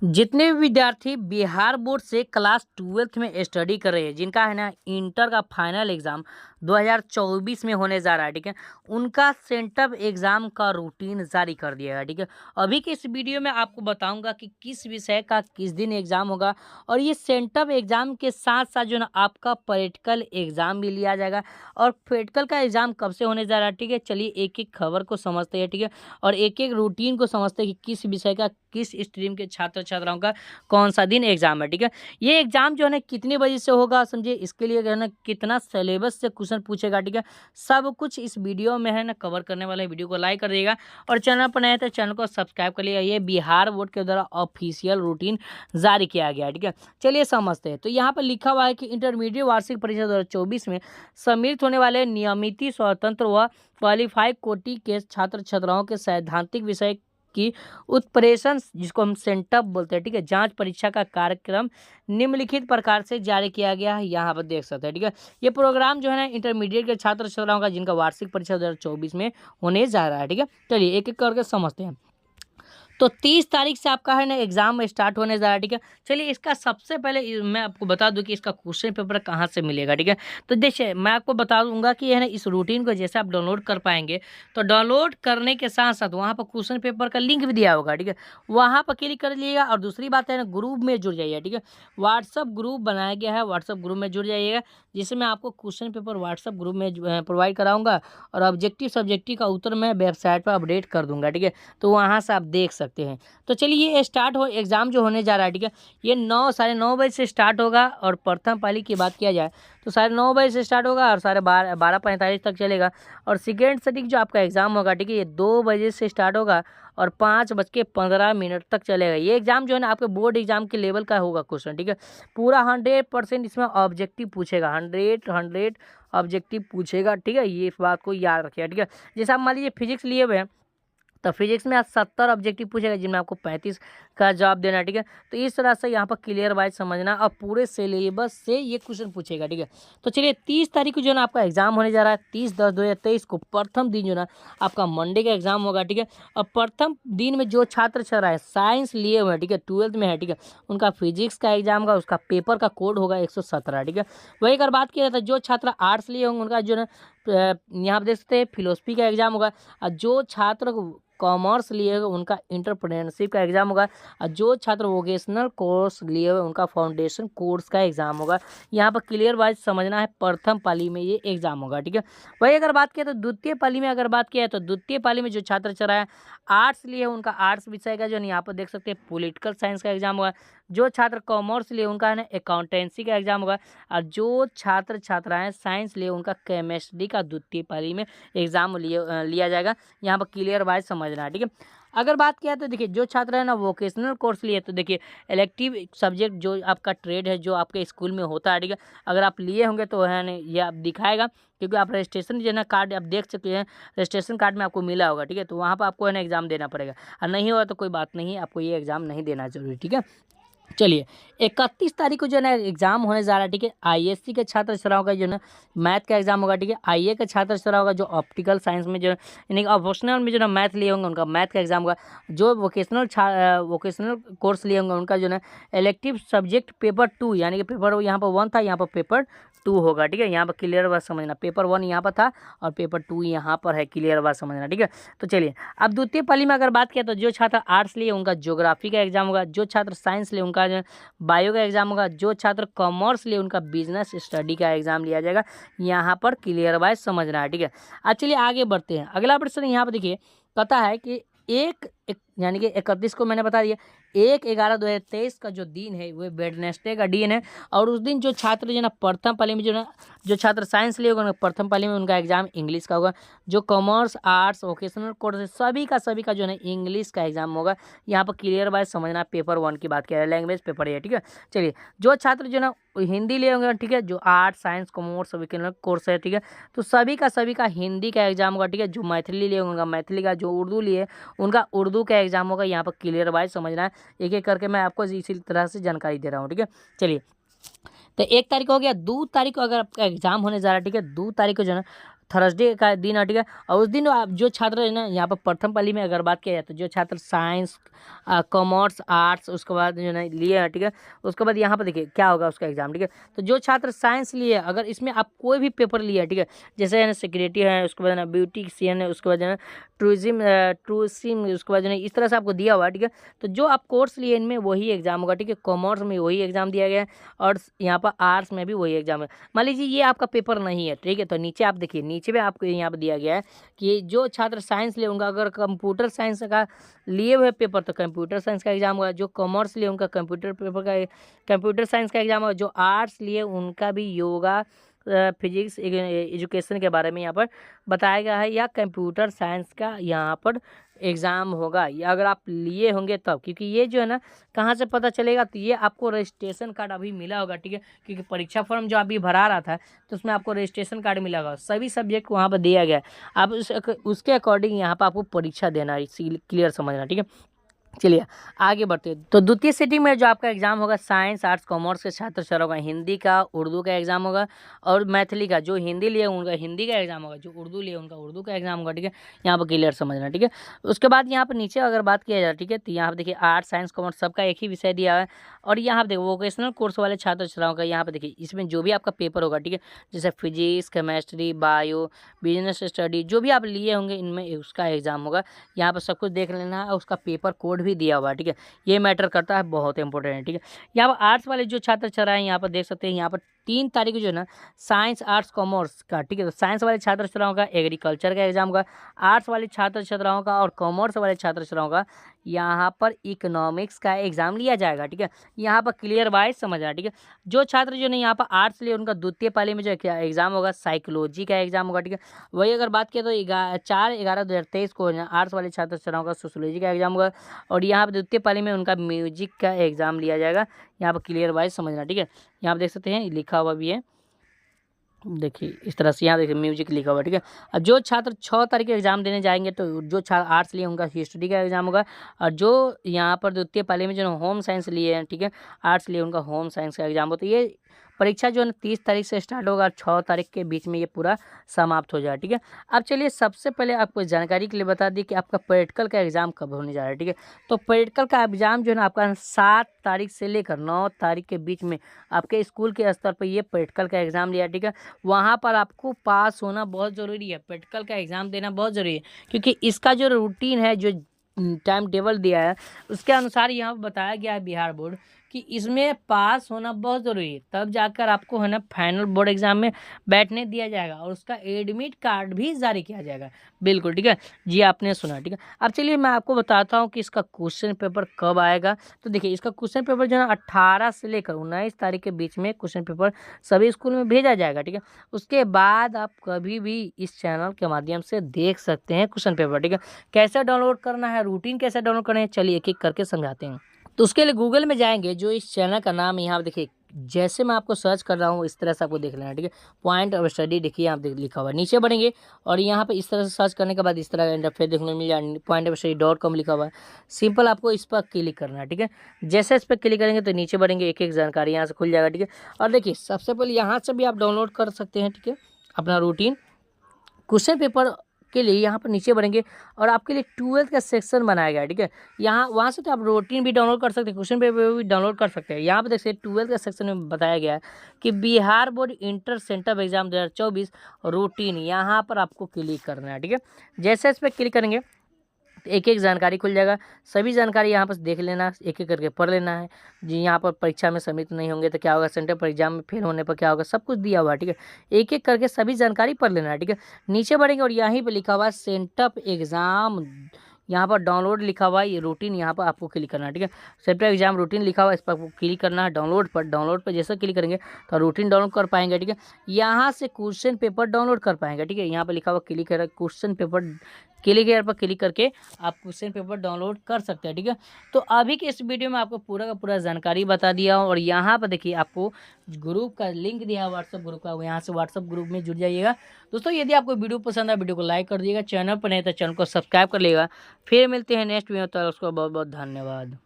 जितने भी विद्यार्थी बिहार बोर्ड से क्लास 12th में स्टडी कर रहे हैं, जिनका है ना इंटर का फाइनल एग्ज़ाम 2024 में होने जा रहा है, ठीक है, उनका सेंटअप एग्ज़ाम का रूटीन जारी कर दिया है, ठीक है। अभी के इस वीडियो में आपको बताऊंगा कि किस विषय का किस दिन एग्ज़ाम होगा, और ये सेंटअप एग्ज़ाम के साथ साथ जो ना आपका प्रैक्टिकल एग्ज़ाम भी लिया जाएगा। और प्रैक्टिकल का एग्ज़ाम कब से होने जा रहा है, ठीक है, चलिए एक एक खबर को समझते हैं, ठीक है, और एक एक रूटीन को समझते हैं कि किस विषय का किस स्ट्रीम के छात्र छात्राओं का कौन सा दिन एग्जाम है, ठीक है। ये एग्जाम जो है ना कितने बजे से होगा, समझिए, इसके लिए जो है ना कितना सिलेबस से क्वेश्चन पूछेगा, ठीक है, सब कुछ इस वीडियो में है ना कवर करने वाले। वीडियो को लाइक कर दिएगा और चैनल पर नए हैं तो चैनल को सब्सक्राइब कर लिएगा। ये बिहार बोर्ड के द्वारा ऑफिशियल रूटीन जारी किया गया है, ठीक है। चलिए समझते हैं। तो यहाँ पर लिखा हुआ है कि इंटरमीडिएट वार्षिक परीक्षा 2024 में सम्मिलित होने वाले नियमित स्वतंत्र व क्वालिफाइड कोटि के छात्र छात्राओं के सैद्धांतिक विषय की उत्प्रेषण, जिसको हम सेंटअप बोलते हैं, ठीक है, जांच परीक्षा का कार्यक्रम निम्नलिखित प्रकार से जारी किया गया है। यहाँ पर देख सकते हैं, ठीक है। ये प्रोग्राम जो है ना इंटरमीडिएट के छात्र छात्राओं का जिनका वार्षिक परीक्षा 2024 में होने जा रहा है, ठीक है। चलिए एक एक करके समझते हैं। तो 30 तारीख से आपका है ना एग्जाम स्टार्ट होने जा रहा है, ठीक है। चलिए इसका सबसे पहले मैं आपको बता दूं कि इसका क्वेश्चन पेपर कहाँ से मिलेगा, ठीक है। तो देखिए मैं आपको बता दूंगा कि है ना इस रूटीन को जैसे आप डाउनलोड कर पाएंगे, तो डाउनलोड करने के साथ साथ वहाँ पर क्वेश्चन पेपर का लिंक भी दिया होगा, ठीक है, वहाँ पर क्लिक कर लीजिएगा। और दूसरी बात है ना, ग्रुप में जुड़ जाइए, ठीक है। व्हाट्सअप ग्रुप बनाया गया है, व्हाट्सअप ग्रुप में जुड़ जाइएगा, जिससे मैं आपको क्वेश्चन पेपर व्हाट्सअप ग्रुप में प्रोवाइड कराऊंगा, और ऑब्जेक्टिव सब्जेक्टिव का उत्तर मैं वेबसाइट पर अपडेट कर दूंगा, ठीक है। तो वहाँ से आप देख सकते हैं। तो चलिए ये स्टार्ट हो एग्ज़ाम जो होने जा रहा है, ठीक है, ये 9 साढ़े 9 बजे से स्टार्ट होगा। और प्रथम पाली की बात किया जाए तो 9:30 बजे से स्टार्ट होगा और 12:45 तक चलेगा। और सेकेंड सेटिंग जो आपका एग्ज़ाम होगा, ठीक है, ये 2 बजे से स्टार्ट होगा और 5:15 तक चलेगा। ये एग्ज़ाम जो है ना आपके बोर्ड एग्जाम के लेवल का होगा क्वेश्चन, ठीक है। पूरा 100% इसमें ऑब्जेक्टिव पूछेगा, 100 ऑब्जेक्टिव पूछेगा, ठीक है। ये इस बात को याद रखिएगा, ठीक है। जैसे आप मान लीजिए फिजिक्स लिए हुए हैं, तो फिजिक्स में आज 70 ऑब्जेक्टिव पूछेगा, जिनमें आपको 35 का जवाब देना है, ठीक है। तो इस तरह से यहाँ पर क्लियर वाइज समझना और पूरे सिलेबस से ये क्वेश्चन पूछेगा, ठीक है। तो चलिए 30 तारीख को जो है ना आपका एग्जाम होने जा रहा है, 30/10/2023 को प्रथम दिन जो है ना आपका मंडे का एग्जाम होगा, ठीक है। और प्रथम दिन में जो छात्र छात्रा है साइंस लिए हुए हैं, ठीक है, 12th में है, ठीक है, उनका फिजिक्स का एग्जाम होगा, उसका पेपर का कोड होगा 117, ठीक है। वही अगर बात किया जाता है जो छात्र आर्ट्स लिए होंगे उनका जो है यहाँ पर देख सकते हैं फिलोसफी का एग्जाम होगा। और जो छात्र कॉमर्स लिए हुए उनका इंटरप्रेन्योरशिप का एग्जाम होगा। और जो छात्र वोकेशनल कोर्स लिए हुए उनका फाउंडेशन कोर्स का एग्जाम होगा। यहाँ पर क्लियर वाइज समझना है, प्रथम पाली में ये एग्जाम होगा, ठीक है। वही अगर बात किया तो द्वितीय पाली में अगर बात किया तो द्वितीय पाली में जो छात्र चला है आर्ट्स लिए उनका आर्ट्स विषय का जो है यहाँ पर देख सकते हैं पॉलिटिकल साइंस का एग्जाम होगा। जो छात्र कॉमर्स लिए उनका है ना अकाउंटेंसी का एग्जाम होगा। और जो छात्र छात्राएं साइंस लिए उनका केमिस्ट्री का द्वितीय पाली में एग्जाम लिया जाएगा। यहाँ पर क्लियर वाइज समझना है, ठीक है। अगर बात किया तो देखिए जो छात्र है ना वोकेशनल कोर्स लिए, तो देखिए इलेक्टिव सब्जेक्ट जो आपका ट्रेड है जो आपके स्कूल में होता है, ठीक है, अगर आप लिए होंगे तो है ना ये आप दिखाएगा, क्योंकि आप रजिस्ट्रेशन जो है ना कार्ड आप देख सकते हैं, रजिस्ट्रेशन कार्ड में आपको मिला होगा, ठीक है। तो वहाँ पर आपको है ना एग्जाम देना पड़ेगा, और नहीं होगा तो कोई बात नहीं, आपको ये एग्जाम नहीं देना जरूरी, ठीक है। चलिए 31 तारीख को जो है ना एग्जाम होने जा रहा है, ठीक है। आईएससी के छात्र छात्राओं का जो है ना मैथ का एग्जाम होगा, ठीक है। आईए के छात्र छात्राओं का जो ऑप्टिकल साइंस में जो यानी ऑप्शनल में जो ना मैथ लिए होंगे उनका मैथ का एग्जाम होगा। जो वोकेशनल कोर्स लिए होंगे उनका जो है इलेक्टिव सब्जेक्ट पेपर 2, यानी कि पेपर यहाँ पर 1 था, यहाँ पर पेपर 2 होगा, ठीक है। यहाँ पर क्लियर बात समझना, पेपर 1 यहाँ पर था और पेपर 2 यहाँ पर है, क्लियर बात समझना, ठीक है। तो चलिए अब द्वितीय पाली में अगर बात किया तो जो छात्र आर्ट्स लिए उनका ज्योग्राफी का एग्जाम होगा। जो छात्र साइंस लिए उनका जो बायो का एग्जाम होगा। जो छात्र कॉमर्स लिए उनका बिजनेस स्टडी का एग्जाम लिया जाएगा। यहाँ पर क्लियर वाइज समझना है, ठीक है। अब चलिए आगे बढ़ते हैं। अगला प्रश्न यहाँ पर देखिए कहता है कि यानी कि 31 को मैंने बता दिया, 1/11/2023 का जो दिन है वो वेडनेसडे का दिन है। और उस दिन जो छात्र जो ना प्रथम पाली में जो ना जो छात्र साइंस लिए होगा प्रथम पाली में उनका एग्जाम इंग्लिश का होगा। जो कॉमर्स आर्ट्स वोकेशनल कोर्स है सभी का जो है इंग्लिश का एग्जाम होगा। यहाँ पर क्लियर वाइज समझना, पेपर 1 की बात किया है, लैंग्वेज पेपर है, ठीक है। चलिए जो छात्र जो ना हिंदी लिए होंगे, ठीक है, जो arts science commerce vocational course है, ठीक है, तो सभी का हिंदी का एग्जाम होगा, ठीक है। जो मैथिली लिए होंगे मैथिली का, जो उर्दू लिए उनका उर्दू का एग्जाम होगा। यहाँ पर क्लियर वाइज समझना है, एक एक करके मैं आपको इसी तरह से जानकारी दे रहा हूँ, ठीक है। चलिए तो 1 तारीख हो गया। 2 तारीख को अगर आपका एग्जाम होने जा रहा है, ठीक है, 2 तारीख को जो है थर्सडे का दिन है, ठीक है। और उस दिन आप जो छात्र है ना, यहाँ पर प्रथम पाली में अगर बात किया जाए तो जो छात्र साइंस, कॉमर्स, आर्ट्स उसके बाद जो है ना लिए हैं, ठीक है, उसके बाद यहाँ पर देखिए क्या होगा उसका एग्जाम, ठीक है। तो जो छात्र साइंस लिए अगर इसमें आप कोई भी पेपर लिया, ठीक है, जैसे है ना सिक्योरिटी है, उसके बाद ना ब्यूटिशियन है, उसके बाद जो है टूरिज्म उसके बाद जो है इस तरह से आपको दिया हुआ है, ठीक है। तो जो आप कोर्स लिए इनमें वही एग्जाम होगा, ठीक है। कॉमर्स में वही एग्जाम दिया गया है और यहाँ पर आर्ट्स में भी वही एग्जाम है। मान लीजिए ये आपका पेपर नहीं है, ठीक है, तो नीचे आप देखिए, नीचे में आपको यहाँ पर दिया गया है कि जो छात्र साइंस लिए उनका अगर कंप्यूटर साइंस का लिए हुए पेपर तो कंप्यूटर साइंस का एग्जाम होगा, जो कॉमर्स लिए उनका कंप्यूटर साइंस का एग्जाम होगा, जो आर्ट्स लिए उनका भी योगा, फिजिक्स, एजुकेशन के बारे में यहाँ पर बताया गया है, या कंप्यूटर साइंस का यहाँ पर एग्ज़ाम होगा, या अगर आप लिए होंगे तब। क्योंकि ये जो है ना कहाँ से पता चलेगा, तो ये आपको रजिस्ट्रेशन कार्ड अभी मिला होगा, ठीक है। क्योंकि परीक्षा फॉर्म जो अभी भरा रहा था तो उसमें आपको रजिस्ट्रेशन कार्ड मिला होगा, सभी सब्जेक्ट वहाँ पर दिया गया है। आप उसके अकॉर्डिंग यहाँ पर आपको परीक्षा देना है, क्लियर समझना, ठीक है। चलिए आगे बढ़ते हैं। तो द्वितीय सिटिंग में जो आपका एग्जाम होगा साइंस, आर्ट्स, कॉमर्स के छात्र छात्रों का हिंदी का, उर्दू का एग्जाम होगा, और मैथिली का जो हिंदी लिए उनका हिंदी का एग्जाम होगा, जो उर्दू लिए उनका उर्दू का एग्जाम होगा, ठीक है। यहाँ पर क्लियर समझना, ठीक है। उसके बाद यहाँ पर नीचे अगर बात किया जाए, ठीक है, तो यहाँ पर देखिए आर्ट्स, साइंस, कॉमर्स सबका एक ही विषय दिया है। और यहाँ पर देखिए वोकेशनल कोर्स वाले छात्र छात्राओं का यहाँ पर देखिए इसमें जो भी आपका पेपर होगा, ठीक है, जैसे physics, chemistry, bio, business study जो भी आप लिए होंगे इनमें उसका एग्जाम होगा। यहाँ पर सब कुछ देख लेना है, उसका पेपर कोड भी दिया हुआ है, ठीक है। ये मैटर करता है, बहुत इंपॉर्टेंट है, ठीक है। यहाँ पर आर्ट्स वाले जो छात्र छात्रा हैं यहाँ पर देख सकते हैं, यहाँ पर 3 तारीख को जो है ना साइंस, आर्ट्स, कॉमर्स का, ठीक है, तो साइंस वाले छात्र छात्राओं का एग्रीकल्चर का एग्जाम होगा, आर्ट्स वाले छात्र छात्राओं का और कॉमर्स वाले छात्र छात्राओं का यहाँ पर इकोनॉमिक्स का एग्जाम लिया जाएगा, ठीक है। यहाँ पर क्लियर वाइज समझना, ठीक है। जो छात्र जो ने यहाँ पर आर्ट्स लिए उनका द्वितीय पाली में जो एग्जाम होगा साइकोलॉजी का एग्जाम होगा, ठीक है। वही अगर बात किया तो 4/11/2023 को आर्ट्स वाले छात्र छात्राओं का सोशियोलॉजी का एग्जाम होगा, और यहाँ पर द्वितीय पाली में उनका म्यूजिक का एग्जाम लिया जाएगा। यहाँ पर क्लियर वाइज समझना, ठीक है। यहाँ पर देख सकते हैं लिखा हुआ भी है, देखिए इस तरह से यहाँ देखिए म्यूजिक लिखा हुआ, ठीक है। और जो छात्र 6 तारीख को एग्जाम देने जाएंगे तो जो छात्र आर्ट्स लिए उनका हिस्ट्री का एग्जाम होगा, और जो यहाँ पर द्वितीय पाली में जो होम साइंस लिए हैं, ठीक है, आर्ट्स लिए उनका होम साइंस का एग्जाम होता है। ये परीक्षा जो है ना 30 तारीख से स्टार्ट होगा और 6 तारीख के बीच में ये पूरा समाप्त हो जाए, ठीक है। अब चलिए सबसे पहले आपको जानकारी के लिए बता दी कि आपका प्रैक्टिकल का एग्जाम कब होने जा रहा है, ठीक है। तो प्रैक्टिकल का एग्जाम जो है ना आपका 7 तारीख से लेकर 9 तारीख के बीच में आपके स्कूल के स्तर पर ये प्रैक्टिकल का एग्जाम लिया, ठीक है। वहाँ पर आपको पास होना बहुत ज़रूरी है, प्रैक्टिकल का एग्ज़ाम देना बहुत ज़रूरी है, क्योंकि इसका जो रूटीन है, जो टाइम टेबल दिया है उसके अनुसार यहाँ पर बताया गया है बिहार बोर्ड कि इसमें पास होना बहुत ज़रूरी है, तब जाकर आपको है ना फाइनल बोर्ड एग्जाम में बैठने दिया जाएगा और उसका एडमिट कार्ड भी जारी किया जाएगा। बिल्कुल ठीक है जी, आपने सुना, ठीक है। अब चलिए मैं आपको बताता हूँ कि इसका क्वेश्चन पेपर कब आएगा। तो देखिए इसका क्वेश्चन पेपर जो है 18 से लेकर 19 तारीख के बीच में क्वेश्चन पेपर सभी स्कूल में भेजा जाएगा, ठीक है। उसके बाद आप कभी भी इस चैनल के माध्यम से देख सकते हैं क्वेश्चन पेपर, ठीक है। कैसे डाउनलोड करना है, रूटीन कैसे डाउनलोड करना है, चलिए एक एक करके समझाते हैं। तो उसके लिए गूगल में जाएंगे, जो इस चैनल का नाम है यहाँ पर देखिए, जैसे मैं आपको सर्च कर रहा हूँ इस तरह से आपको देख लेना है, ठीक है। पॉइंट ऑफ स्टडी देखिए यहाँ पे लिखा हुआ है, नीचे बढ़ेंगे और यहाँ पे इस तरह से सर्च करने के बाद इस तरह का इंटरफेस देखने को मिल जाए, pointofstudy.com लिखा हुआ है। सिंपल आपको इस पर क्लिक करना है, ठीक है। जैसे इस पर क्लिक करेंगे तो नीचे बढ़ेंगे, एक एक जानकारी यहाँ से खुल जाएगा, ठीक है। और देखिए सबसे पहले यहाँ से भी आप डाउनलोड कर सकते हैं, ठीक है, अपना रूटीन क्वेश्चन पेपर के लिए। यहाँ पर नीचे बढ़ेंगे और आपके लिए 12th का सेक्शन बनाया गया है, ठीक है। यहाँ वहाँ से तो आप रूटीन भी डाउनलोड कर सकते हैं, क्वेश्चन पेपर भी डाउनलोड कर सकते हैं। यहाँ पर देखिए 12th का सेक्शन में बताया गया है कि Bihar board inter centre exam 2024 routine, यहाँ पर आपको क्लिक करना है, ठीक है। जैसे इस पर क्लिक करेंगे तो एक एक जानकारी खुल जाएगा, सभी जानकारी यहाँ पर देख लेना, एक एक करके पढ़ लेना है जी। यहाँ पर परीक्षा में सम्मिलित नहीं होंगे तो क्या होगा, सेंटर पर एग्जाम में फेल होने पर क्या होगा, सब कुछ दिया हुआ है, ठीक है। एक एक करके सभी जानकारी पढ़ लेना है, ठीक है। नीचे बढ़ेंगे और यहीं पर लिखा हुआ है सेंटर एग्जाम, यहाँ पर डाउनलोड लिखा हुआ है, ये रूटीन यहाँ पर आपको क्लिक करना है, ठीक है। सेंटर एग्जाम रूटीन लिखा हुआ है, इस पर आपको क्लिक करना है डाउनलोड पर। डाउनलोड पर जैसे क्लिक करेंगे तो रूटीन डाउनलोड कर पाएंगे, ठीक है। यहाँ से क्वेश्चन पेपर डाउनलोड कर पाएंगे, ठीक है। यहाँ पर लिखा हुआ क्लिक है क्वेश्चन पेपर, क्लिक हेयर पर क्लिक करके आप क्वेश्चन पेपर डाउनलोड कर सकते हैं, ठीक है। तो अभी के इस वीडियो में आपको पूरा का पूरा जानकारी बता दिया हूँ, और यहाँ पर देखिए आपको ग्रुप का लिंक दिया है, व्हाट्सअप ग्रुप का, यहाँ से व्हाट्सअप ग्रुप में जुड़ जाइएगा। दोस्तों यदि आपको वीडियो पसंद है वीडियो को लाइक कर दिएगा, चैनल पर नहीं तो चैनल को सब्सक्राइब कर लेगा। फिर मिलते हैं नेक्स्ट वीडियो, तो उसको बहुत बहुत धन्यवाद।